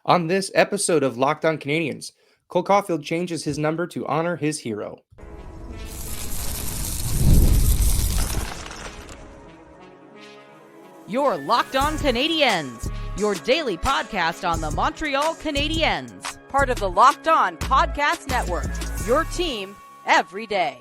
On this episode of Locked On Canadiens, Cole Caufield changes his number to honor his hero. You're Locked On Canadiens, your daily podcast on the Montreal Canadiens, part of the Locked On Podcast Network, your team every day.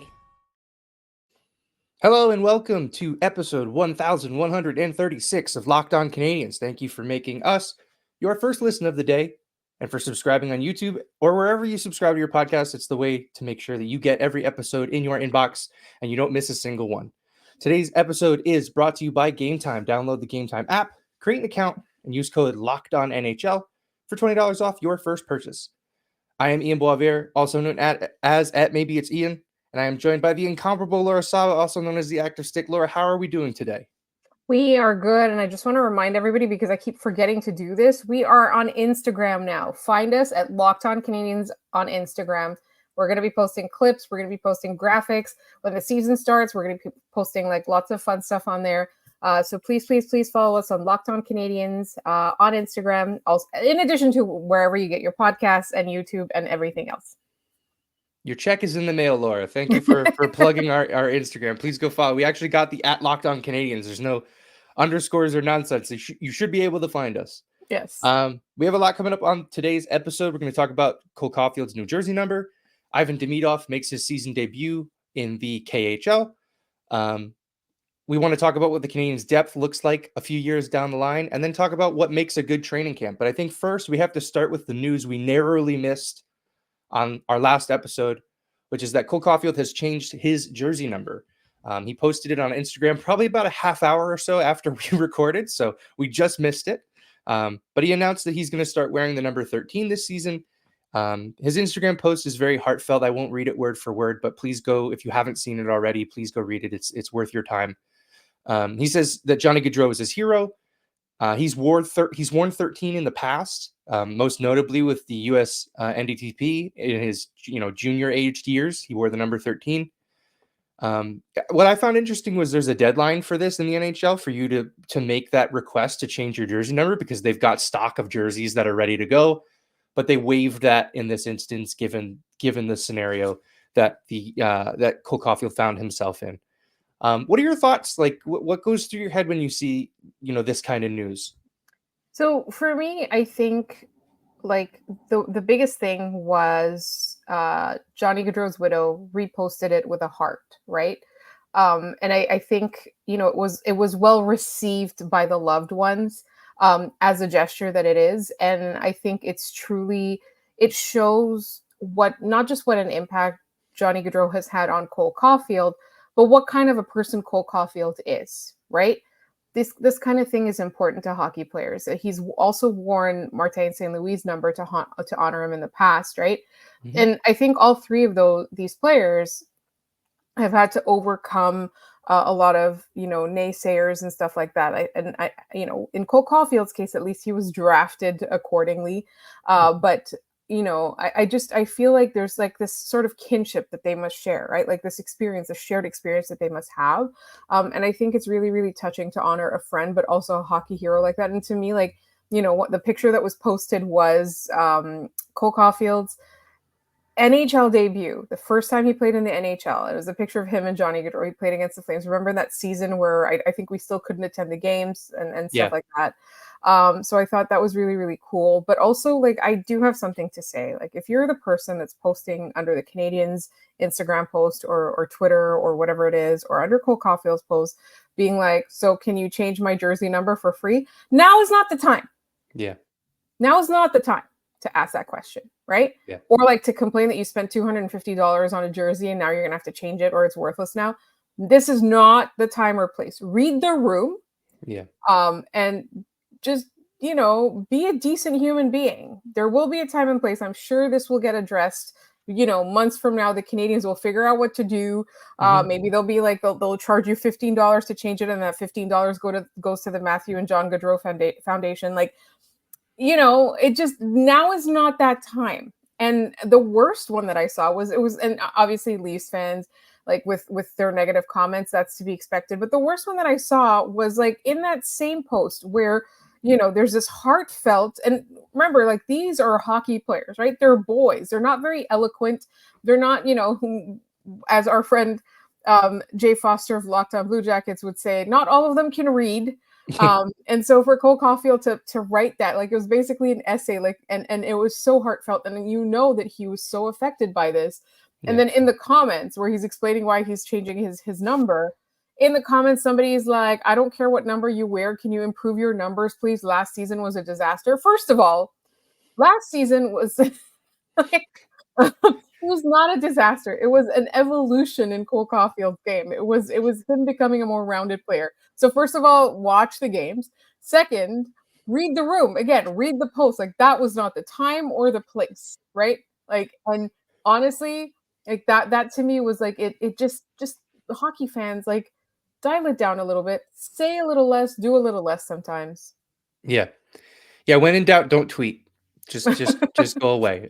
Hello and welcome to episode 1136 of Locked On Canadiens. Thank you for making us your first listen of the day and for subscribing on YouTube or wherever you subscribe to your podcast. It's the way to make sure that you get every episode in your inbox and you don't miss a single one. Today's episode is brought to you by Gametime. Download the Gametime app, create an account, and use code LOCKEDONNHL for $20 off your first purchase. I am Ian Boisvert, also known as Maybe It's Ian, and I am joined by the incomparable Laura Sava, also known as the Actor Stick. Laura, how are we doing today? We are good, and I just want to remind everybody, because I keep forgetting to do this, we are on Instagram now. Find us at Locked On Canadiens on Instagram. We're going to be posting clips. We're going to be posting graphics. When the season starts, we're going to be posting lots of fun stuff on there. So please follow us on Locked On Canadiens on Instagram, also, in addition to wherever you get your podcasts and YouTube and everything else. Your check is in the mail, Laura. Thank you for plugging our Instagram. Please go follow. We actually got the at Locked On Canadiens. There's no underscores or nonsense. You should be able to find us. Yes. We have a lot coming up on today's episode. We're going to talk about Cole Caufield's New Jersey number. Ivan Demidov makes his season debut in the KHL. We want to talk about what the Canadiens' depth looks like a few years down the line, and then talk about what makes a good training camp. But I think first we have to start with the news we narrowly missed on our last episode, which is that Cole Caufield has changed his jersey number. He posted it on Instagram probably about a half hour or so after we recorded, so we just missed it. But he announced that he's going to start wearing the number 13 this season. His Instagram post is very heartfelt. I won't read it word for word, but please go, if you haven't seen it already, please go read it. It's worth your time. He says that Johnny Gaudreau is his hero. He's worn 13 in the past, most notably with the US NDTP in his junior aged years. He wore the number 13. What I found interesting was there's a deadline for this in the NHL for you to make that request to change your jersey number, because they've got stock of jerseys that are ready to go. But they waived that in this instance, given the scenario that that Cole Caufield found himself in. What are your thoughts? Like, what goes through your head when you see this kind of news? So for me, I think the biggest thing was Johnny Gaudreau's widow reposted it with a heart, right? And I think it was well received by the loved ones. As a gesture that it is. And I think it shows not just what an impact Johnny Gaudreau has had on Cole Caufield, but what kind of a person Cole Caufield is, right? This kind of thing is important to hockey players. He's also worn Martin St. Louis' number to honor him in the past, right? Mm-hmm. And I think all three of these players have had to overcome a lot of, naysayers and stuff like that. In Cole Caufield's case, at least he was drafted accordingly. But, I feel like there's this sort of kinship that they must share, right? Like this experience, a shared experience that they must have. And I think it's really, really touching to honor a friend, but also a hockey hero like that. And to me, what the picture that was posted was Cole Caufield's NHL debut, the first time he played in the NHL. It was a picture of him and Johnny Gaudreau. He played against the Flames. Remember that season where I think we still couldn't attend the games and stuff like that. So I thought that was really, really cool. But also, I do have something to say. If you're the person that's posting under the Canadiens Instagram post or Twitter or whatever it is, or under Cole Caufield's post, being so can you change my jersey number for free? Now is not the time. Yeah. Now is not the time to ask that question, right? Yeah. Or to complain that you spent $250 on a jersey and now you're going to have to change it or it's worthless now. This is not the time or place. Read the room. Yeah. And just, be a decent human being. There will be a time and place. I'm sure this will get addressed. Months from now, the Canadiens will figure out what to do. Maybe they'll be they'll charge you $15 to change it, and that $15 goes to the Matthew and John Gaudreau Foundation. It just, now is not that time. And the worst one that I saw was, and obviously Leafs fans, with their negative comments, that's to be expected. But the worst one that I saw was in that same post where there's this heartfelt, and remember, like, these are hockey players, right? They're boys. They're not very eloquent. They're not, as our friend Jay Foster of Locked On Blue Jackets would say, not all of them can read. And so for Cole Caufield to write that, like, it was basically an essay, like, and it was so heartfelt, and that he was so affected by this. And then in the comments where he's explaining why he's changing his number, in the comments, somebody's like, I don't care what number you wear. Can you improve your numbers, please? Last season was a disaster. First of all, last season was like, it was not a disaster. It was an evolution in Cole Caufield's game. It was him becoming a more rounded player. So first of all, watch the games. Second, read the room. Again, read the post. Like, that was not the time or the place, right? Like, and honestly, like, that to me was like, it just the hockey fans, like, dial it down a little bit, say a little less, do a little less sometimes. Yeah. When in doubt, don't tweet. Just go away.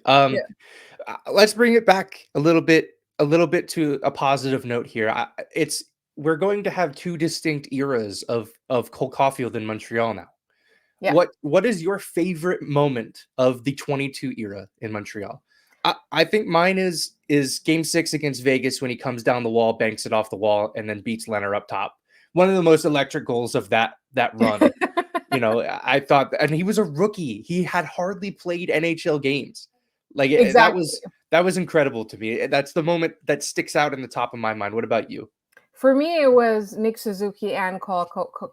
Let's bring it back a little bit to a positive note here. We're going to have two distinct eras of Cole Caufield in Montreal now. Yeah. What is your favorite moment of the 22 era in Montreal? I think mine is Game 6 against Vegas when he comes down the wall, banks it off the wall, and then beats Leonard up top. One of the most electric goals of that run. I thought, and he was a rookie. He had hardly played NHL games. Like, exactly. that was incredible to me. That's the moment that sticks out in the top of my mind. What about you? For me, it was Nick Suzuki and Cole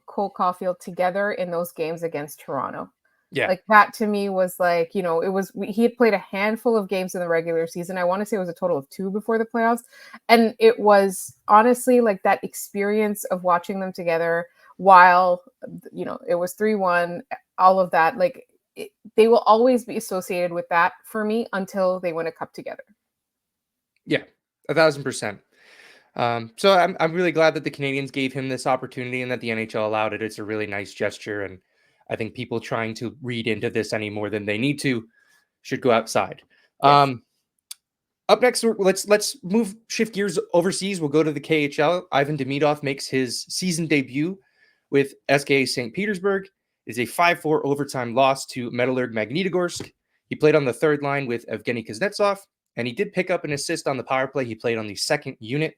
Caufield together in those games against Toronto. Yeah. Like, that to me was like, he had played a handful of games in the regular season. I want to say it was a total of 2 before the playoffs. And it was honestly like that experience of watching them together while, it was 3-1, all of that. Like, they will always be associated with that for me until they win a cup together. Yeah, 1,000%. So I'm really glad that the Canadiens gave him this opportunity and that the NHL allowed it. It's a really nice gesture, and I think people trying to read into this any more than they need to should go outside. Yes. Up next, let's shift gears overseas. We'll go to the KHL. Ivan Demidov makes his season debut with SKA St. Petersburg. It is a 5-4 overtime loss to Metallurg Magnitogorsk. He played on the third line with Evgeny Kuznetsov, and he did pick up an assist on the power play. He played on the second unit.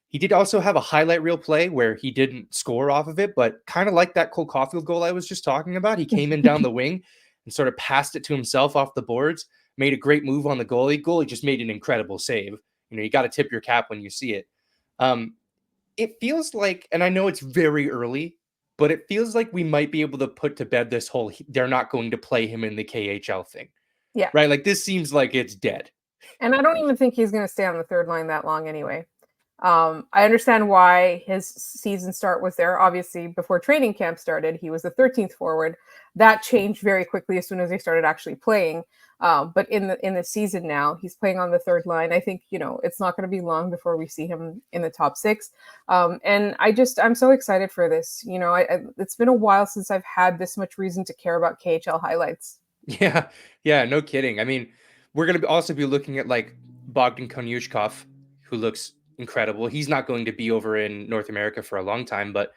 He did also have a highlight reel play where he didn't score off of it, but kind of like that Cole Caufield goal I was just talking about. He came in down the wing and sort of passed it to himself off the boards, made a great move on the goalie. Goalie just made an incredible save. You got to tip your cap when you see it. It feels like, and I know it's very early, but it feels like we might be able to put to bed this whole, they're not going to play him in the KHL thing. Yeah. Right? Like, this seems like it's dead. And I don't even think he's going to stay on the third line that long anyway. I understand why his season start was there. Obviously, before training camp started, he was the 13th forward. That changed very quickly as soon as they started actually playing. But in the season now, he's playing on the third line. I think, it's not going to be long before we see him in the top 6. And I'm so excited for this. It's been a while since I've had this much reason to care about KHL highlights. Yeah, no kidding. I mean, we're going to also be looking at like Bogdan Konyushkov, who looks incredible. He's not going to be over in North America for a long time, but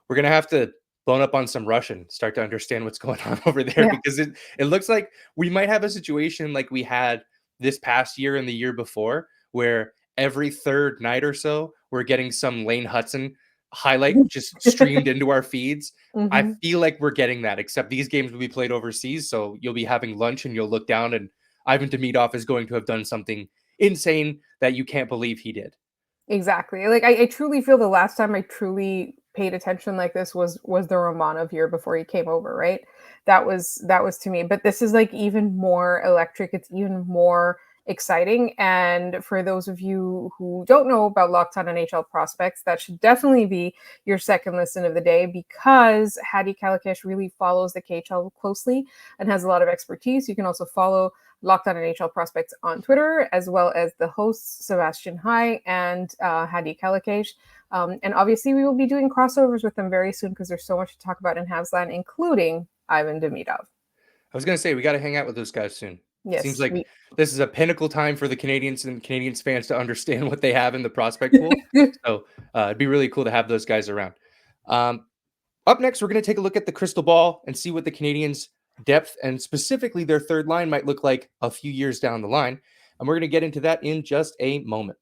we're going to have to bone up on some Russian, start to understand what's going on over there, because it looks like we might have a situation like we had this past year and the year before, where every third night or so, we're getting some Lane Hudson highlight just streamed into our feeds. Mm-hmm. I feel like we're getting that, except these games will be played overseas. So you'll be having lunch and you'll look down and Ivan Demidov is going to have done something insane that you can't believe he did. Exactly. Like, I truly feel the last time I truly paid attention like this was the Romanov year before he came over, right? That was to me. But this is like even more electric. It's even more exciting. And for those of you who don't know about Locked On NHL prospects, that should definitely be your second listen of the day, because Hadi Kalakesh really follows the KHL closely and has a lot of expertise. You can also follow Locked On NHL prospects on Twitter, as well as the hosts Sebastian Hai and Hadi Kalakesh. And obviously we will be doing crossovers with them very soon, because there's so much to talk about in Habsland, including Ivan Demidov. I was going to say, we got to hang out with those guys soon. Yes, seems like this is a pinnacle time for the Canadiens and Canadiens fans to understand what they have in the prospect pool. So it'd be really cool to have those guys around. Up Up next, we're going to take a look at the crystal ball and see what the Canadiens' depth and specifically their third line might look like a few years down the line. And we're going to get into that in just a moment.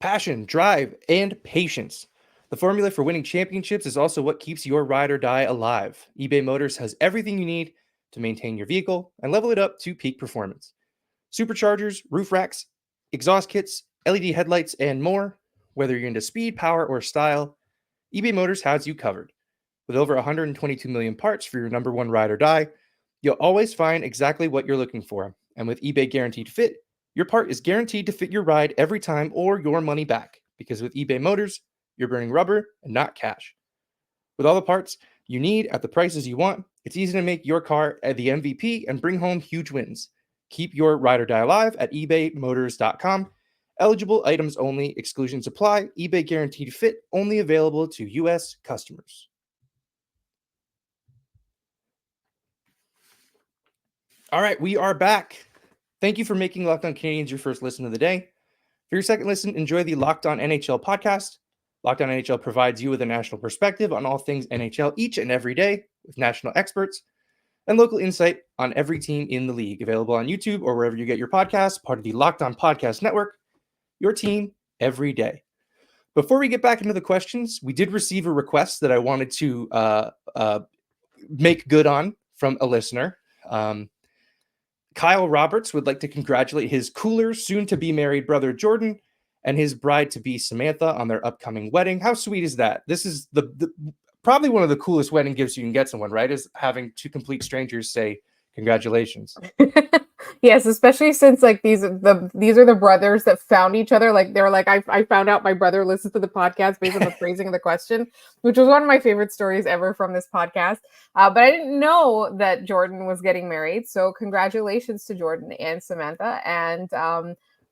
Passion, drive, and patience. The formula for winning championships is also what keeps your ride or die alive. eBay Motors has everything you need to maintain your vehicle and level it up to peak performance. Superchargers, roof racks, exhaust kits, LED headlights, and more. Whether you're into speed, power, or style, eBay Motors has you covered. With over 122 million parts for your number one ride or die, you'll always find exactly what you're looking for. And with eBay Guaranteed Fit, your part is guaranteed to fit your ride every time or your money back. Because with eBay Motors, you're burning rubber and not cash. With all the parts you need at the prices you want, it's easy to make your car the MVP and bring home huge wins. Keep your ride or die alive at ebaymotors.com. Eligible items only, exclusions apply. eBay Guaranteed Fit only available to U.S. customers. All right, we are back. Thank you for making Locked On Canadiens your first listen of the day. For your second listen, enjoy the Locked On NHL podcast. Locked On NHL provides you with a national perspective on all things NHL each and every day with national experts and local insight on every team in the league. Available on YouTube or wherever you get your podcasts, part of the Locked On Podcast Network, your team every day. Before we get back into the questions, we did receive a request that I wanted to make good on from a listener. Kyle Roberts would like to congratulate his cooler, soon-to-be married brother Jordan and his bride-to-be Samantha on their upcoming wedding. How sweet is that? This is the probably one of the coolest wedding gifts you can get someone, right? Is having two complete strangers say congratulations. Yes, especially since like these are the brothers that found each other. Like they're like, I found out my brother listens to the podcast based on the phrasing of the question, which was one of my favorite stories ever from this podcast. But I didn't know that Jordan was getting married. So congratulations to Jordan and Samantha, and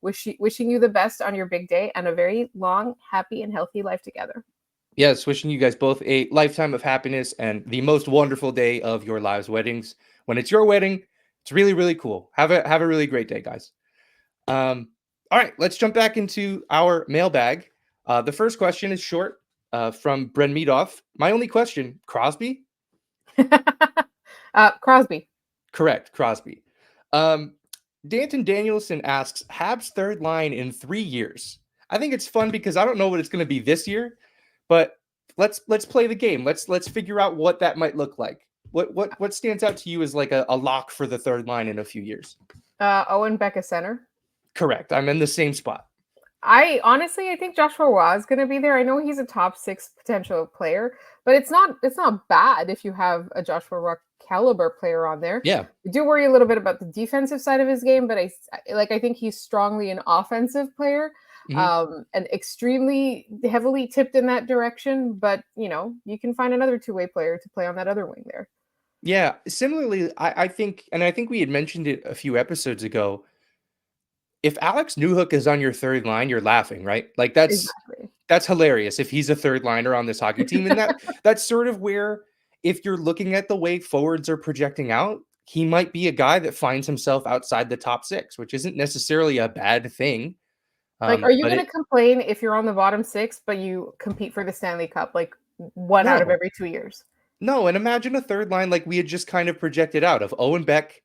wishing you the best on your big day and a very long, happy, and healthy life together. Yes, wishing you guys both a lifetime of happiness and the most wonderful day of your lives' weddings. When it's your wedding, it's really, really cool. Have a really great day, guys. All right, let's jump back into our mailbag. The first question is short from Bren Meadoff. My only question, Crosby? Crosby. Correct, Crosby. Danton Danielson asks, Habs third line in 3 years. I think it's fun because I don't know what it's going to be this year, but let's play the game. Let's figure out what that might look like. What stands out to you as like a lock for the third line in a few years? Owen Beck is center. Correct. I'm in the same spot. I think Joshua Roy is going to be there. I know he's a top 6 potential player, but it's not bad if you have a Joshua Roy caliber player on there. Yeah. I do worry a little bit about the defensive side of his game, but I think he's strongly an offensive player. And extremely heavily tipped in that direction, but you can find another two-way player to play on that other wing there. Yeah, similarly, I think we had mentioned it a few episodes ago. If Alex Newhook is on your third line, you're laughing, right? Like that's hilarious if he's a third liner on this hockey team. And that's sort of where, if you're looking at the way forwards are projecting out, he might be a guy that finds himself outside the top 6, which isn't necessarily a bad thing. Like, are you going to complain if you're on the bottom 6, but you compete for the Stanley Cup like one out of every 2 years? No, and imagine a third line like we had just kind of projected out of Owen Beck,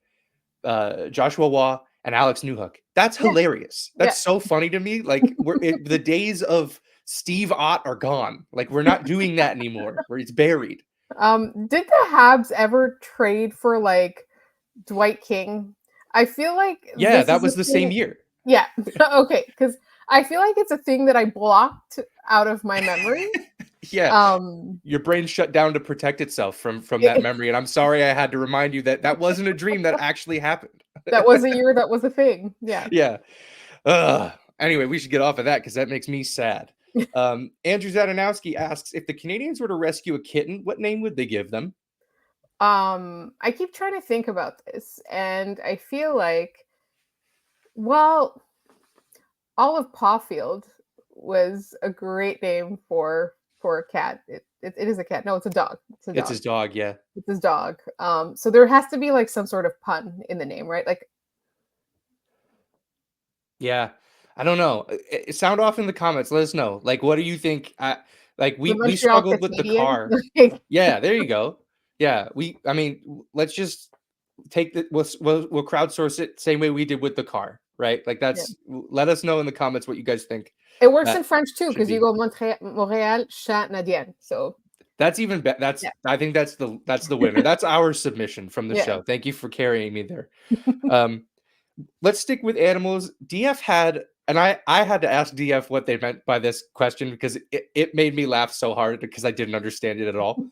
Joshua Waugh, and Alex Newhook. That's hilarious. That's so funny to me. Like the days of Steve Ott are gone. Like we're not doing that anymore. Where it's buried. Did the Habs ever trade for like Dwight King? I feel like that was the same year. Yeah. Okay. Because I feel like it's a thing that I blocked out of my memory. Yeah. Your brain shut down to protect itself from that memory. And I'm sorry I had to remind you that wasn't a dream that actually happened. That was a year that was a thing. Yeah. Yeah. Anyway, we should get off of that because that makes me sad. Andrew Zadanowski asks, if the Canadiens were to rescue a kitten, what name would they give them? I keep trying to think about this, and I feel like, well, Olive Caulfield was a great name for a cat. It is a cat. No, it's a dog. It's his dog, yeah. It's his dog. So there has to be like some sort of pun in the name, right? Like, yeah. I don't know. Sound off in the comments. Let us know. Like, what do you think? Like The we Montreal struggled with the Canadiens. car. Yeah, there you go. Yeah, I mean, let's just take the we'll crowdsource it same way we did with the car, right? Like Yeah. let us know in the comments what you guys think. It works That in French too should because you be. go Montréal Canadiens. So That's even better. yeah, I think that's the winner. That's our submission from the yeah. show. Thank you for carrying me there. Um, let's stick with animals. DF had, and I had to ask DF what they meant by this question because it made me laugh so hard because I didn't understand it at all.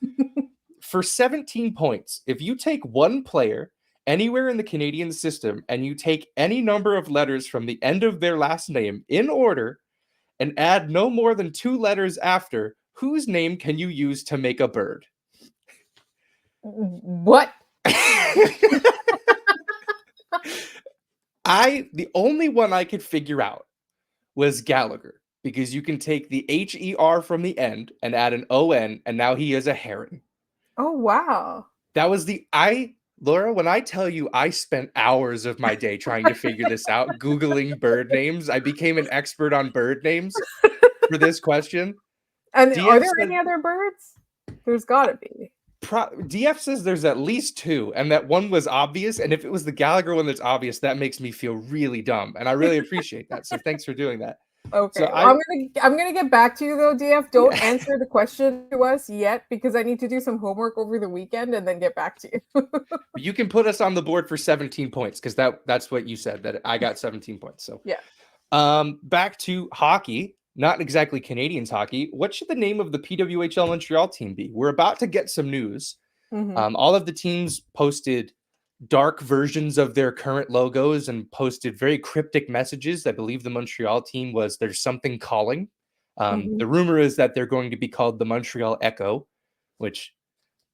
For 17 points, if you take one player anywhere in the Canadian system and you take any number of letters from the end of their last name in order and add no more than 2 letters after, whose name can you use to make a bird? What? The only one I could figure out was Gallagher because you can take the HER from the end and add an ON and now he is a heron. Oh wow. That was Laura, when I tell you I spent hours of my day trying to figure this out, Googling bird names, I became an expert on bird names for this question. And DF are there said, any other birds? There's gotta be. DF says there's at least 2 and that one was obvious. And if it was the Gallagher one that's obvious, that makes me feel really dumb. And I really appreciate that. So thanks for doing that. Okay, So well, I'm gonna get back to you though, DF. Don't answer the question to us yet because I need to do some homework over the weekend and then get back to you. You can put us on the board for 17 points because that's what you said, that I got 17 points. So yeah. Back to hockey, not exactly Canadiens hockey. What should the name of the PWHL Montreal team be? We're about to get some news. Mm-hmm. All of the teams posted dark versions of their current logos and posted very cryptic messages. I believe the Montreal team was "There's something calling." Mm-hmm. The rumor is that they're going to be called the Montreal Echo, which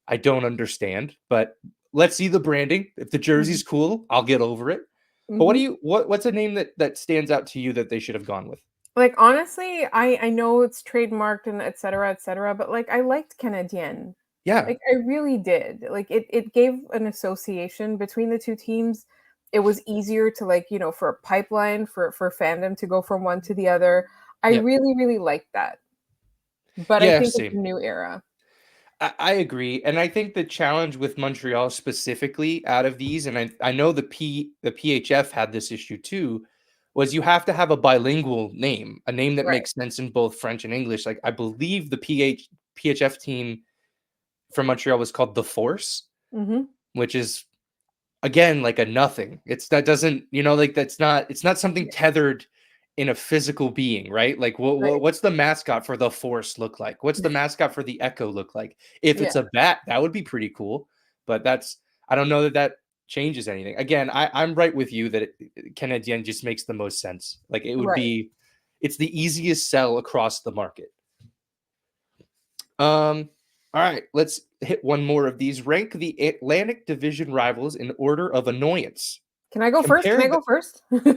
I don't understand, but let's see the branding. If the jersey's cool, I'll get over it. But Mm-hmm. what's a name that stands out to you that they should have gone with? Like honestly, I know it's trademarked and et cetera, but like I liked Canadien. Yeah. Like I really did. Like it gave an association between the two teams. It was easier to like, for a pipeline for fandom to go from one to the other. I Yeah. really, really liked that. But I Yeah, think it's a same. new era. I agree. And I think the challenge with Montreal specifically out of these, and I know the PHF had this issue too, was you have to have a bilingual name, a name that Right. makes sense in both French and English. Like I believe the PHF team from Montreal was called the Force, Mm-hmm. which is again like a nothing. That doesn't, like it's not something Yeah. tethered in a physical being, right? Like Right. what's the mascot for the Force look like? What's the mascot for the Echo look like? If Yeah. it's a bat, that would be pretty cool. But I don't know that changes anything. Again, I'm right with you that Canadien just makes the most sense. Like it would Right. be, it's the easiest sell across the market. All right, let's hit one more of these. Rank the Atlantic Division rivals in order of annoyance. Can I go first?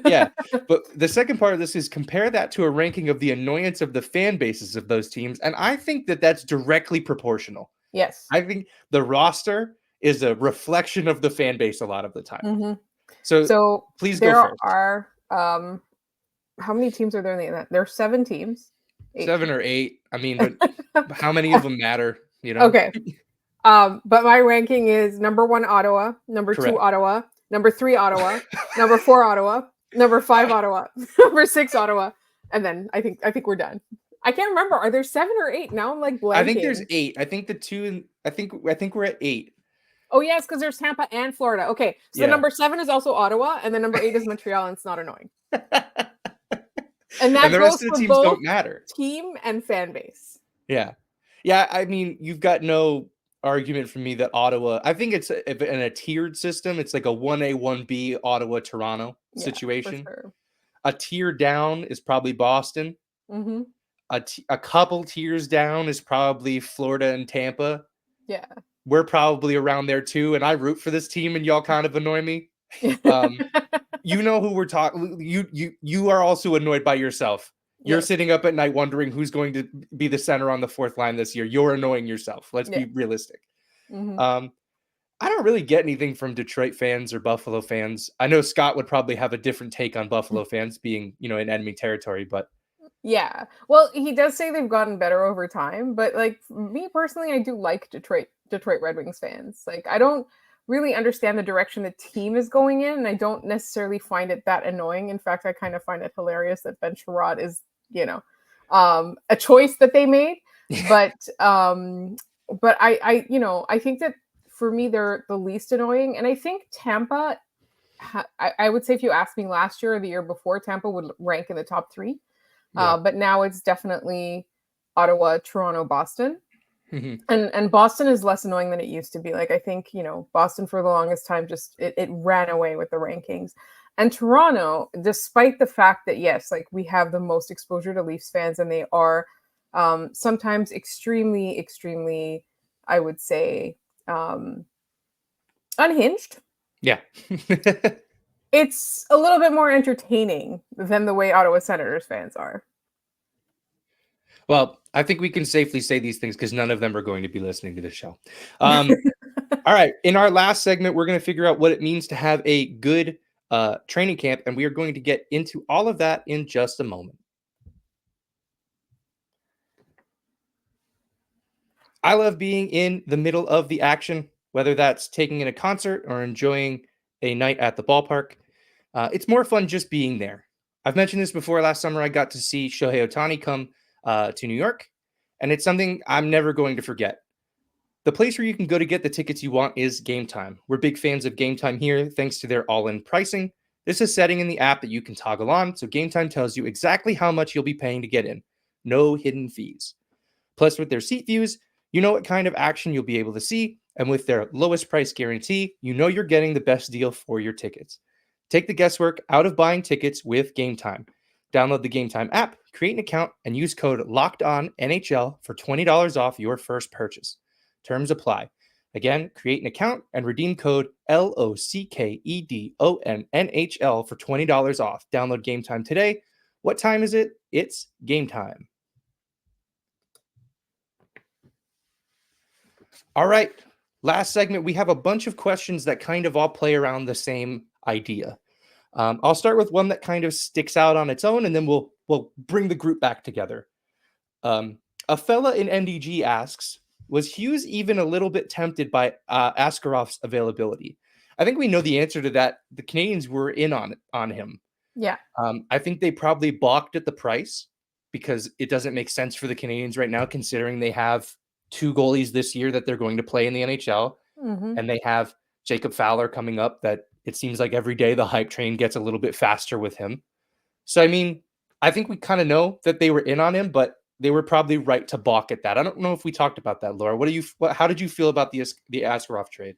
Yeah, but the second part of this is compare that to a ranking of the annoyance of the fan bases of those teams, and I think that that's directly proportional. Yes. I think the roster is a reflection of the fan base a lot of the time. Mm-hmm. So please go there first. are how many teams are there in the There are 7 teams. 7 or 8. I mean, but how many of them matter? Okay. But my ranking is number 1 Ottawa, number Correct. 2 Ottawa, number 3 Ottawa, number 4 Ottawa, number 5 Ottawa, number 6 Ottawa, and then I think we're done. I can't remember. Are there 7 or 8? Now I'm like blanking. I think there's 8. I think the 2 I think we're at 8. Oh yes, because there's Tampa and Florida. Okay, so number 7 is also Ottawa, and then number 8 is Montreal, and it's not annoying. And that the goes rest of the for teams both don't matter. Team and fan base. Yeah. I mean, you've got no argument from me that Ottawa. I think it's in a tiered system. It's like a 1A, 1B Ottawa, Toronto situation. For sure. A tier down is probably Boston. Mm-hmm. A couple tiers down is probably Florida and Tampa. Yeah. We're probably around there too, and I root for this team, and y'all kind of annoy me. You know who we're talking. You are also annoyed by yourself. You're sitting up at night wondering who's going to be the center on the 4th line this year. You're annoying yourself. Let's be realistic. Mm-hmm. I don't really get anything from Detroit fans or Buffalo fans. I know Scott would probably have a different take on Buffalo fans being, in enemy territory, but Yeah. Well, he does say they've gotten better over time, but like me personally, I do like Detroit Red Wings fans. Like I don't really understand the direction the team is going in, and I don't necessarily find it that annoying. In fact, I kind of find it hilarious that Ben Sherrod is, a choice that they made. But I think that for me they're the least annoying, and I think Tampa. I would say if you asked me last year or the year before, Tampa would rank in the top three. yeah. But now it's definitely Ottawa, Toronto, Boston. Mhm. And Boston is less annoying than it used to be. Like I think, Boston for the longest time just it ran away with the rankings. And Toronto, despite the fact that yes, like we have the most exposure to Leafs fans and they are sometimes extremely, extremely, I would say, unhinged. Yeah. It's a little bit more entertaining than the way Ottawa Senators fans are. Well, I think we can safely say these things because none of them are going to be listening to this show. All right. In our last segment, we're going to figure out what it means to have a good training camp, and we are going to get into all of that in just a moment. I love being in the middle of the action, whether that's taking in a concert or enjoying a night at the ballpark. It's more fun just being there. I've mentioned this before. Last summer, I got to see Shohei Ohtani come to New York, and it's something I'm never going to forget. The place where you can go to get the tickets you want is Gametime. We're big fans of Gametime here, thanks to their all-in pricing. There's a setting in the app that you can toggle on, so Gametime tells you exactly how much you'll be paying to get in. No hidden fees. Plus, with their seat views, you know what kind of action you'll be able to see, and with their lowest price guarantee, you know you're getting the best deal for your tickets. Take the guesswork out of buying tickets with Gametime. Download the Gametime app, create an account, and use code LOCKEDONNHL for $20 off your first purchase. Terms apply. Again, create an account and redeem code LOCKEDONNHL for $20 off. Download Gametime today. What time is it? It's game time. All right. Last segment, we have a bunch of questions that kind of all play around the same idea. I'll start with one that kind of sticks out on its own, and then we'll bring the group back together. A fella in NDG asks, was Hughes even a little bit tempted by Askarov's availability? I think we know the answer to that. The Canadiens were in on him. Yeah. I think they probably balked at the price because it doesn't make sense for the Canadiens right now, considering they have two goalies this year that they're going to play in the NHL, and they have Jacob Fowler coming up that it seems like every day the hype train gets a little bit faster with him. So, I mean, I think we kind of know that they were in on him, but they were probably right to balk at that. I don't know if we talked about that, Laura. How did you feel about the Askarov trade?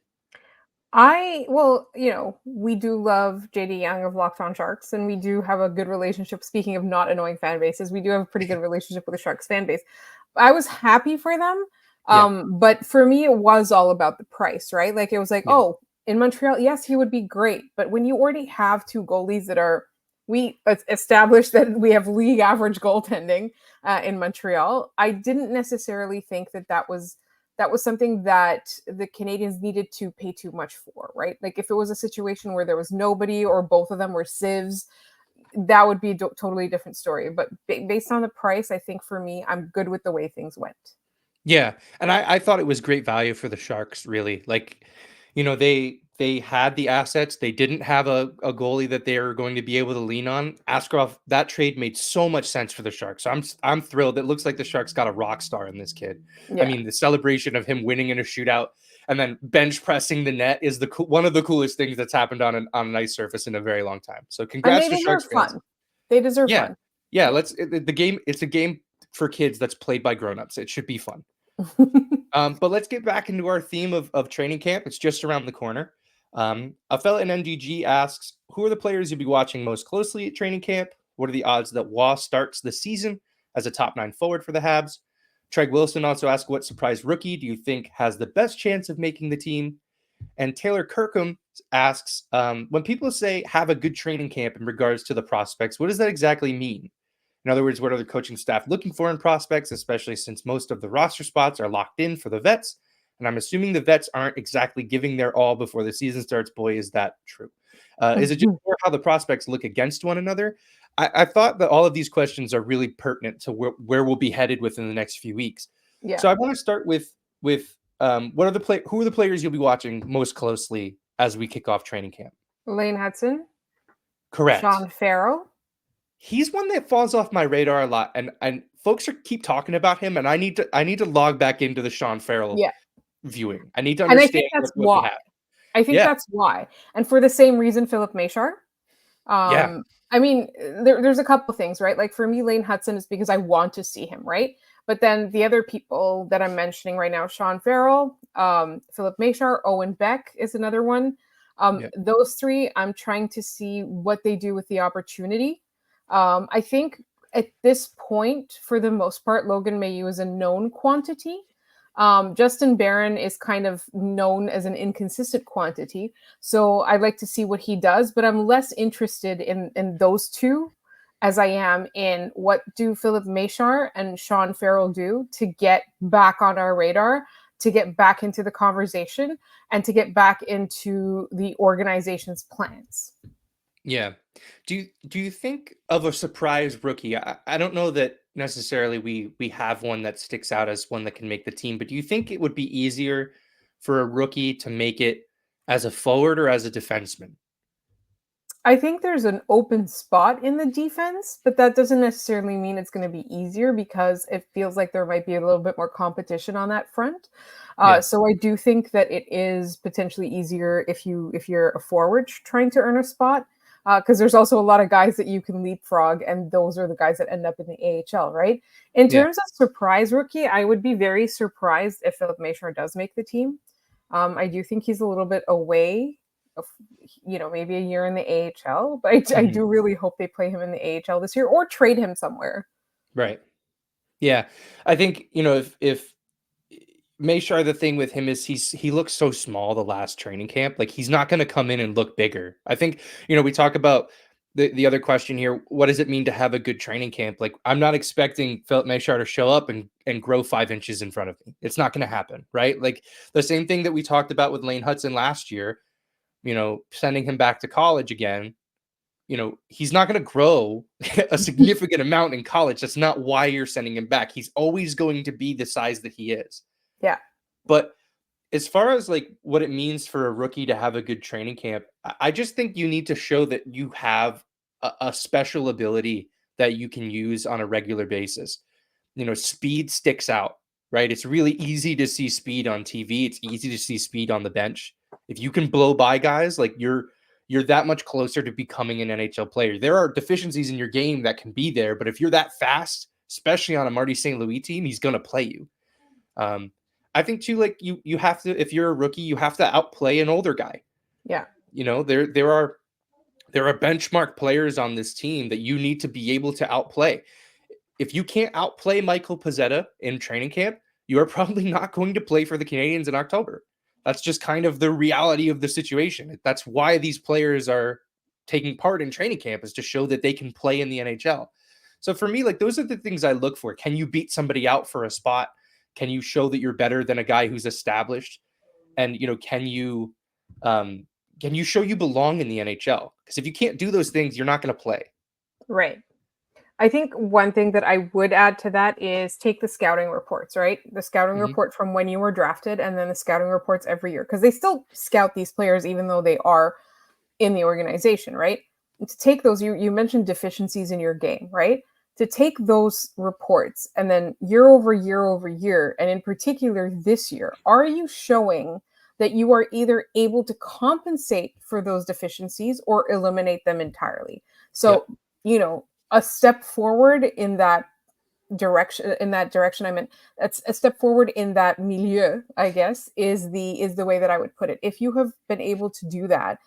We do love JD Young of Locked On Sharks, and we do have a good relationship. Speaking of not annoying fan bases, we do have a pretty good relationship with the Sharks fan base. I was happy for them. But for me, it was all about the price, right? Like it was like, in Montreal, yes, he would be great. But when you already have two goalies we established that we have league average goaltending in Montreal, I didn't necessarily think that was something that the Canadiens needed to pay too much for, right? Like if it was a situation where there was nobody or both of them were civs, that would be a totally different story. But based on the price, I think for me, I'm good with the way things went. Yeah, and I thought it was great value for the Sharks, really. Like, they had the assets. They didn't have a goalie that they were going to be able to lean on. Askarov, that trade made so much sense for the Sharks. So I'm thrilled. It looks like the Sharks got a rock star in this kid. Yeah. I mean, the celebration of him winning in a shootout and then bench pressing the net is one of the coolest things that's happened on an ice surface in a very long time. So congrats to Sharks fans. They deserve fun. Yeah, the game. It's a game for kids that's played by grown-ups. It should be fun. But let's get back into our theme of training camp. It's just around the corner. A fella in MDG asks, who are the players you'll be watching most closely at training camp? What are the odds that Waugh starts the season as a top 9 forward for the Habs? Treg Wilson also asks, what surprise rookie do you think has the best chance of making the team? And Taylor Kirkham asks, when people say have a good training camp in regards to the prospects, what does that exactly mean? In other words, what are the coaching staff looking for in prospects, especially since most of the roster spots are locked in for the vets And I'm assuming the vets aren't exactly giving their all before the season starts. Boy, is that true. Is it just more how the prospects look against one another? I thought that all of these questions are really pertinent to where we'll be headed within the next few weeks. Yeah. So I want to start with who are the players you'll be watching most closely as we kick off training camp? Lane Hudson. Correct. Sean Farrell. He's one that falls off my radar a lot, and folks keep talking about him, and I need to log back into the Sean Farrell viewing. I need to understand. And I think that's why. I think that's why. And for the same reason, Philip Machar. I mean, there's a couple of things, right? Like for me, Lane Hudson is because I want to see him, right? But then the other people that I'm mentioning right now, Sean Farrell, Philip Machar, Owen Beck is another one. Those three, I'm trying to see what they do with the opportunity. I think at this point, for the most part, Logan Mailloux is a known quantity. Justin Barron is kind of known as an inconsistent quantity. So I'd like to see what he does, but I'm less interested in those two as I am in what do Philip Machar and Sean Farrell do to get back on our radar, to get back into the conversation, and to get back into the organization's plans. Yeah. Do you think of a surprise rookie? I don't know that necessarily we have one that sticks out as one that can make the team, but do you think it would be easier for a rookie to make it as a forward or as a defenseman? I think there's an open spot in the defense, but that doesn't necessarily mean it's going to be easier because it feels like there might be a little bit more competition on that front. So I do think that it is potentially easier if you're a forward trying to earn a spot. Because there's also a lot of guys that you can leapfrog, and those are the guys that end up in the AHL, right? In terms of surprise rookie, I would be very surprised if Philip Machar does make the team. I do think he's a little bit away, maybe a year in the AHL, but I do really hope they play him in the AHL this year or trade him somewhere. Right. Yeah. I think, if Machar, the thing with him is he looks so small the last training camp. Like he's not going to come in and look bigger. I think, we talk about the other question here. What does it mean to have a good training camp? Like I'm not expecting Philip Machar to show up and grow 5 inches in front of me. It's not going to happen. Right. Like the same thing that we talked about with Lane Hudson last year, sending him back to college again. He's not going to grow a significant amount in college. That's not why you're sending him back. He's always going to be the size that he is. Yeah. But as far as like what it means for a rookie to have a good training camp, I just think you need to show that you have a special ability that you can use on a regular basis. Speed sticks out, right? It's really easy to see speed on TV. It's easy to see speed on the bench. If you can blow by guys, like you're that much closer to becoming an NHL player. There are deficiencies in your game that can be there, but if you're that fast, especially on a Marty St. Louis team, he's going to play you. I think too, like you have to, if you're a rookie, you have to outplay an older guy. Yeah. There are benchmark players on this team that you need to be able to outplay. If you can't outplay Michael Pezzetta in training camp, you are probably not going to play for the Canadiens in October. That's just kind of the reality of the situation. That's why these players are taking part in training camp, is to show that they can play in the NHL. So for me, like those are the things I look for. Can you beat somebody out for a spot? Can you show that you're better than a guy who's established? And, can you show you belong in the NHL? Because if you can't do those things, you're not going to play. Right. I think one thing that I would add to that is take the scouting reports, right? The scouting report from when you were drafted and then the scouting reports every year, because they still scout these players even though they are in the organization, right? And to take those, you mentioned deficiencies in your game, right? To take those reports and then year over year, and in particular this year, are you showing that you are either able to compensate for those deficiencies or eliminate them entirely? So, a step forward in that direction, I meant that's a step forward in that milieu, I guess, is the way that I would put it. If you have been able to do that,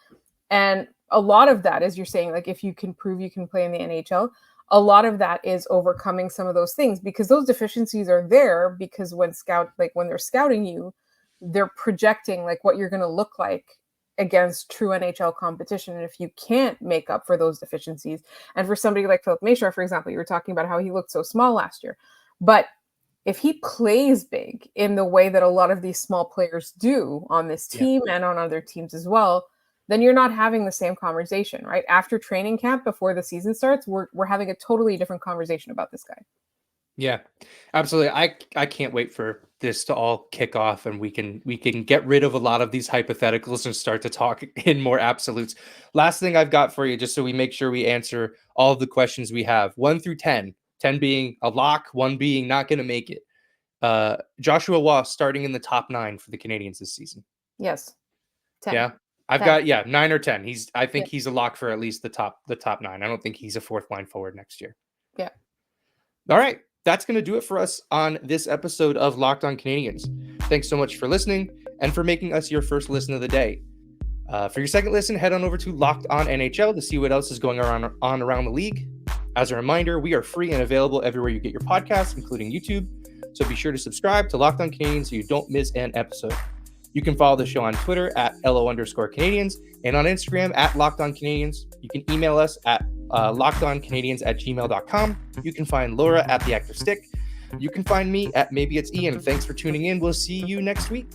and a lot of that, as you're saying, like if you can prove you can play in the NHL, a lot of that is overcoming some of those things, because those deficiencies are there because when they're scouting you, they're projecting like what you're going to look like against true NHL competition. And if you can't make up for those deficiencies, and for somebody like Philip Machar, for example, you were talking about how he looked so small last year, but if he plays big in the way that a lot of these small players do on this team and on other teams as well, then you're not having the same conversation, right? After training camp, before the season starts, we're having a totally different conversation about this guy. Yeah, absolutely. I can't wait for this to all kick off and we can get rid of a lot of these hypotheticals and start to talk in more absolutes. Last thing I've got for you, just so we make sure we answer all of the questions we have, 1 through 10, 10 being a lock, 1 being not going to make it. Joshua Waugh starting in the top 9 for the Canadiens this season. Yes. 10. Yeah. I've 10. got 9 or 10. I think he's a lock for at least the top 9. I don't think he's a fourth line forward next year. Yeah. All right. That's going to do it for us on this episode of Locked On Canadiens. Thanks so much for listening and for making us your first listen of the day. For your second listen, head on over to Locked On NHL to see what else is going on around the league. As a reminder, we are free and available everywhere you get your podcasts, including YouTube. So be sure to subscribe to Locked On Canadiens so you don't miss an episode. You can follow the show on Twitter at @LO_Canadiens and on Instagram at Locked On Canadiens. You can email us at lockedoncanadiens@gmail.com. You can find Laura at The Active Stick. You can find me at Maybe It's Ian. Thanks for tuning in. We'll see you next week.